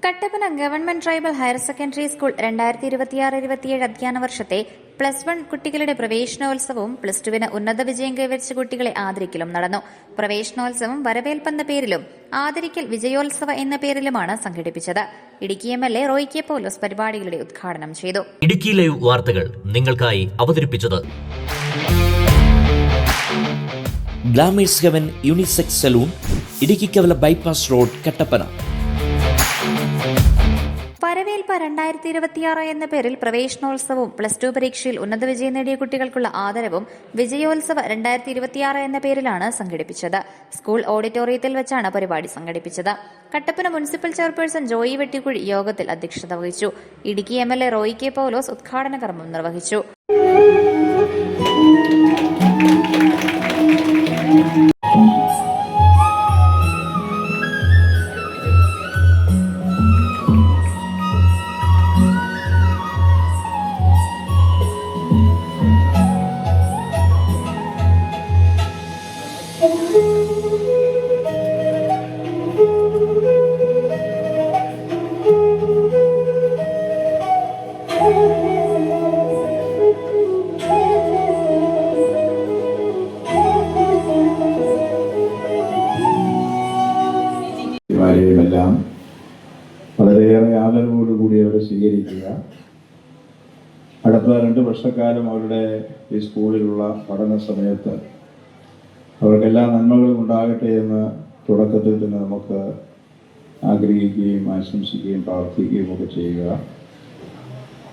Kattappana government tribal higher secondary school 2026-27 അധ്യയന വർഷത്തെ +1 കുട്ടികളുടെ പ്രവേശനോത്സവവും +2 ഉന്നത വിജയം കൈവരിച്ച കുട്ടികളെ ആദരിക്കലും നടന്നു. പ്രവേശനോത്സവം വരവേൽപ്പെന്ന പേരിലും ആദരിക്കൽ വിജയോത്സവ എന്ന പേരിലുമാണ് സംഘടിപ്പിച്ചത്. ഇടുക്കി MLA റോയ് കെ പൗലോസ് പരിപാടികളുടെ ഉദ്ഘാടനം ചെയ്തു. ഇടുക്കി ലൈവ് വാർത്തകൾ നിങ്ങൾക്കായി അവതരിപ്പിച്ചത് ഗ്ലാമേഴ്സ് ഹെവൻ യൂണിസെക്സ് സലൂൺ, ഇടുക്കി കവല ബൈപ്പാസ് റോഡ്, കട്ടപ്പന. വരവേൽപ്പ് 2026 എന്ന പേരിൽ പ്രവേശനോത്സവവും +2 പരീക്ഷയിൽ ഉന്നത വിജയം നേടിയ കുട്ടികൾക്കുള്ള ആദരവും വിജയോത്സവ 2026 എന്ന പേരിലാണ് സംഘടിപ്പിച്ചത്. സ്കൂൾ ഓഡിറ്റോറിയത്തിൽ വെച്ചാണ് പരിപാടി സംഘടിപ്പിച്ചത്. കട്ടപ്പന മുനിസിപ്പൽ ചെയർപേഴ്സൺ ജോയി വെട്ടിക്കുഴി യോഗത്തിൽ അധ്യക്ഷത വഹിച്ചു. ഇടുക്കി MLA റോയ് കെ പൗലോസ് ഉദ്ഘാടന കർമ്മം നിർവഹിച്ചു. എല്ലാം വളരെയേറെ ആദരവോടുകൂടി അവരെ സ്വീകരിക്കുക. അടുത്ത 2 വർഷക്കാലം അവരുടെ ഈ സ്കൂളിലുള്ള പഠന സമയത്ത് അവർക്കെല്ലാ നന്മകളും ഉണ്ടാകട്ടെ എന്ന് തുടക്കത്തിൽ തന്നെ നമുക്ക് ആഗ്രഹിക്കുകയും ആശംസിക്കുകയും പ്രാർത്ഥിക്കുകയും ഒക്കെ ചെയ്യുക.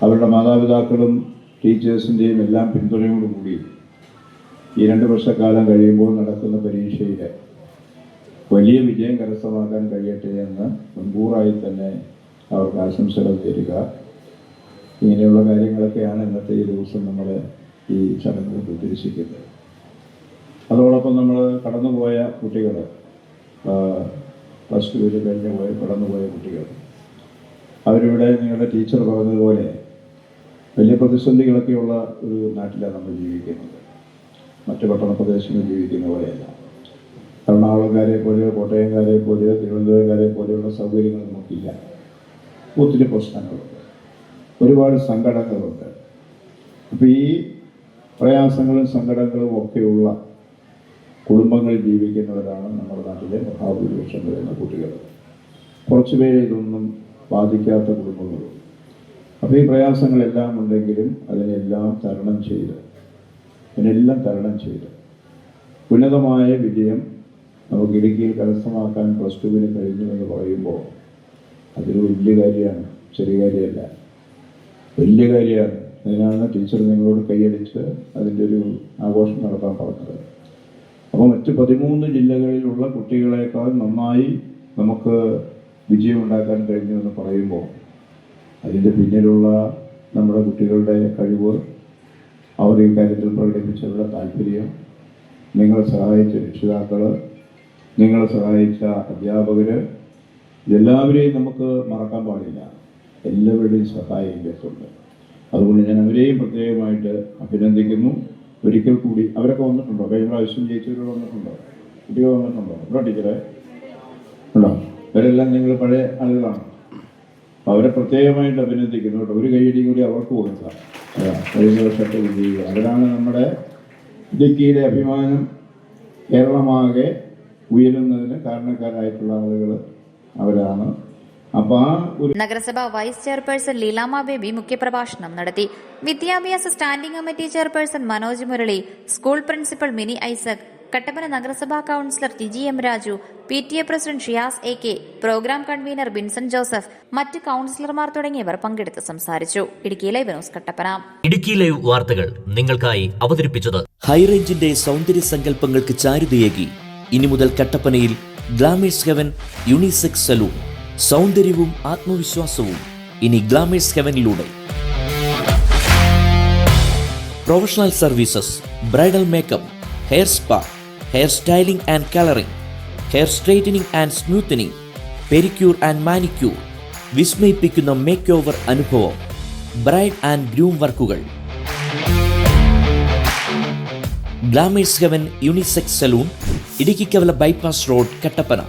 അവരുടെ മാതാപിതാക്കളും ടീച്ചേഴ്സിൻ്റെയും എല്ലാം പിന്തുണയോടുകൂടി ഈ 2 വർഷക്കാലം കഴിയുമ്പോൾ നടക്കുന്ന പരീക്ഷയിൽ വലിയ വിജയം കരസ്ഥമാക്കാൻ കഴിയട്ടെ എന്ന് മുൻകൂറായി തന്നെ അവർക്ക് ആശംസകൾ തരിക. ഇങ്ങനെയുള്ള കാര്യങ്ങളൊക്കെയാണ് ഇന്നത്തെ ഈ ദിവസം നമ്മൾ ഈ ചടങ്ങ് ഉദ്ദേശിക്കുന്നത്. അതോടൊപ്പം നമ്മൾ കടന്നുപോയ കുട്ടികൾ, +2 കടന്നുപോയ കുട്ടികൾ, അവരിവിടെ നിങ്ങളുടെ ടീച്ചർ പറഞ്ഞതുപോലെ വലിയ പ്രതിസന്ധികളൊക്കെയുള്ള ഒരു നാട്ടിലാണ് നമ്മൾ ജീവിക്കുന്നത്. മറ്റ് പട്ടണ പ്രദേശങ്ങളിൽ ജീവിക്കുന്ന പോലെയല്ല. എറണാകുളംകാരെ പോലെയോ കോട്ടയംകാരെ പോലെയോ തിരുവനന്തപുരംകാരെ പോലെയുള്ള സൗകര്യങ്ങൾ നമുക്കില്ല. ഒത്തിരി പ്രശ്നങ്ങളുണ്ട്, ഒരുപാട് സങ്കടങ്ങളുണ്ട്. അപ്പോൾ ഈ പ്രയാസങ്ങളും സങ്കടങ്ങളും ഒക്കെയുള്ള കുടുംബങ്ങളിൽ ജീവിക്കുന്നവരാണ് നമ്മുടെ നാട്ടിലെ മഹാഭൂരിപക്ഷം വരുന്ന കുട്ടികൾ. കുറച്ചുപേരെ ഇതൊന്നും ബാധിക്കാത്ത കുടുംബങ്ങളും. അപ്പോൾ ഈ പ്രയാസങ്ങളെല്ലാം ഉണ്ടെങ്കിലും അതിനെല്ലാം തരണം ചെയ്ത് ഉന്നതമായ വിജയം നമുക്ക് ഇടുക്കിയിൽ കരസ്ഥമാക്കാൻ +2 കഴിഞ്ഞു എന്ന് പറയുമ്പോൾ അതൊരു വലിയ കാര്യമാണ്, ചെറിയ കാര്യമല്ല, വലിയ കാര്യമാണ്. അതിനാണ് ടീച്ചർ നിങ്ങളോട് കൈയടിച്ച് അതിൻ്റെ ഒരു ആഘോഷം നടത്താൻ പറഞ്ഞത്. അപ്പോൾ മറ്റ് 13 ജില്ലകളിലുള്ള കുട്ടികളെക്കാൾ നന്നായി നമുക്ക് വിജയമുണ്ടാക്കാൻ കഴിഞ്ഞു എന്ന് പറയുമ്പോൾ അതിൻ്റെ പിന്നിലുള്ള നമ്മുടെ കുട്ടികളുടെ കഴിവ്, അവർ ഈ കാര്യത്തിൽ പ്രകടിപ്പിച്ചവരുടെ താല്പര്യം, നിങ്ങളെ സഹായിച്ച രക്ഷിതാക്കൾ, നിങ്ങളെ സഹായിച്ച അധ്യാപകർ, എല്ലാവരെയും നമുക്ക് മറക്കാൻ പാടില്ല. എല്ലാവരുടെയും സഹായം ഇതിലേക്കുണ്ട്. അതുകൊണ്ട് ഞാൻ അവരെയും പ്രത്യേകമായിട്ട് അഭിനന്ദിക്കുന്നു. ഒരിക്കൽ കൂടി അവരൊക്കെ വന്നിട്ടുണ്ടോ? കഴിഞ്ഞ പ്രാവശ്യം ജയിച്ചവരോട് വന്നിട്ടുണ്ടോ? കുട്ടികൾ വന്നിട്ടുണ്ടോ? ഉണ്ടോ ടീച്ചറെ? ഉണ്ടോ? അവരെല്ലാം നിങ്ങൾ പഴയ ആളുകളാണ്. അവരെ പ്രത്യേകമായിട്ട് അഭിനന്ദിക്കുന്നു കേട്ടോ. ഒരു കൈയടി കൂടി അവർക്ക് കൊടുക്കുക. കഴിഞ്ഞ വർഷത്തെ വിജയികൾ അവരാണ് നമ്മുടെ ഇടുക്കിയിലെ അഭിമാനം. കേരളമാകെ ഉയരുന്നതിന് കാരണക്കാരായിട്ടുള്ള ആളുകൾ അവരാണ്. നഗരസഭ വൈസ് ചെയർപേഴ്സൺ ലീലാമ ബേബി മുഖ്യപ്രഭാഷണം നടത്തി. വിദ്യാഭ്യാസ standing committee chairperson Manoj Murali, school principal Mini Isaac, Kattappana നഗരസഭാ councillor Tiji M Raju, PTA president Shiyas AK, program convener Binson Joseph, മറ്റ് കൌൺസിലർമാർ തുടങ്ങിയവർ പങ്കെടുത്ത് സംസാരിച്ചു. Idukki live news, Kattappana. Idukki live വാർത്തകൾ നിങ്ങൾക്കായി അവതരിപ്പിച്ചത് ഹൈറേഞ്ചിന്റെ സൗന്ദര്യ സങ്കല്പങ്ങൾക്ക് ചാരുതയേകി ഇനി മുതൽ കട്ടപ്പനയിൽ ഗ്ലാമേഴ്സ് ഹെവൻ യൂണിസെക്സ് സലൂൺ. സൗന്ദര്യവും ആത്മവിശ്വാസവും ഇനി ഗ്ലാമേഴ്സ് ഹെവനിലൂടെ. Professional services, bridal makeup, hair spa, hair styling and colouring, hair straightening and smoothening, pedicure and manicure, വിസ്മയിപ്പിക്കുന്ന മേക്ക് ഓവർ അനുഭവം, ബ്രൈഡ് ആൻഡ് ഗ്രൂം വർക്കുകൾ. Glamours heaven unisex salon, Idukki കവല ബൈപ്പാസ് റോഡ്, കട്ടപ്പന.